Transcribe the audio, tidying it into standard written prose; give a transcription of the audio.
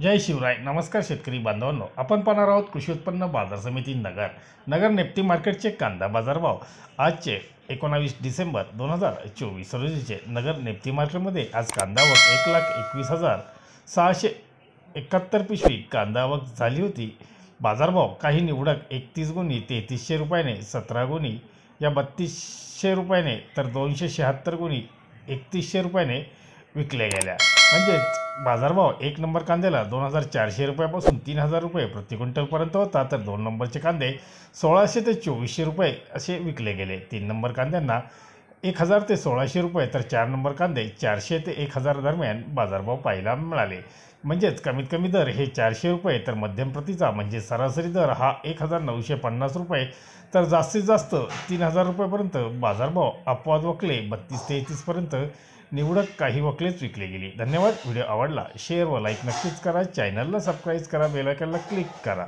जय शिवराय. नमस्कार शेतकरी बांधवांनो, आपण पाहणार आहोत कृषी उत्पन्न बाजार समिती नगर निफ्टी मार्केटचे कांदा बाजारभाव आजचे 19 डिसेंबर 2024 रोजीचे. नगर निफ्टी मार्केटमध्ये आज कांदा आवक 1,21,671 पिशवी कांदा आवक झाली होती. बाजारभाव काही निवडक 31 गुणी 3300 रुपयाने, 17 गुणी या 3200 रुपयाने तर 276 गुणी 3100 रुपयाने विकल्या गेल्या. म्हणजेच बाजारभाव 1 नंबर कांद्याला 2400 रुपयापासून 3000 रुपये प्रति क्विंटलपर्यंत होता, तर 2 नंबरचे कांदे 1600 ते 2400 रुपये असे विकले गेले. 3 नंबर कांद्यांना 1000 ते 1600 रुपये तर 4 नंबर कांदे 400 ते 1000 दरम्यान बाजारभाव पाहायला मिळाले. म्हणजेच कमीत कमी दर हे 400 रुपये तर मध्यम प्रतीचा म्हणजे सरासरी दर हा 1950 रुपये तर जास्तीत जास्त 3000 रुपयेपर्यंत बाजारभाव अपवाद वकले 32 ते 33पर्यंत निवडक काही वकलेच विकले गेले. धन्यवाद. व्हिडिओ आवडला शेअर व लाईक नक्कीच करा. चॅनलला सबस्क्राईब करा, बेल आयकॉनला क्लिक करा.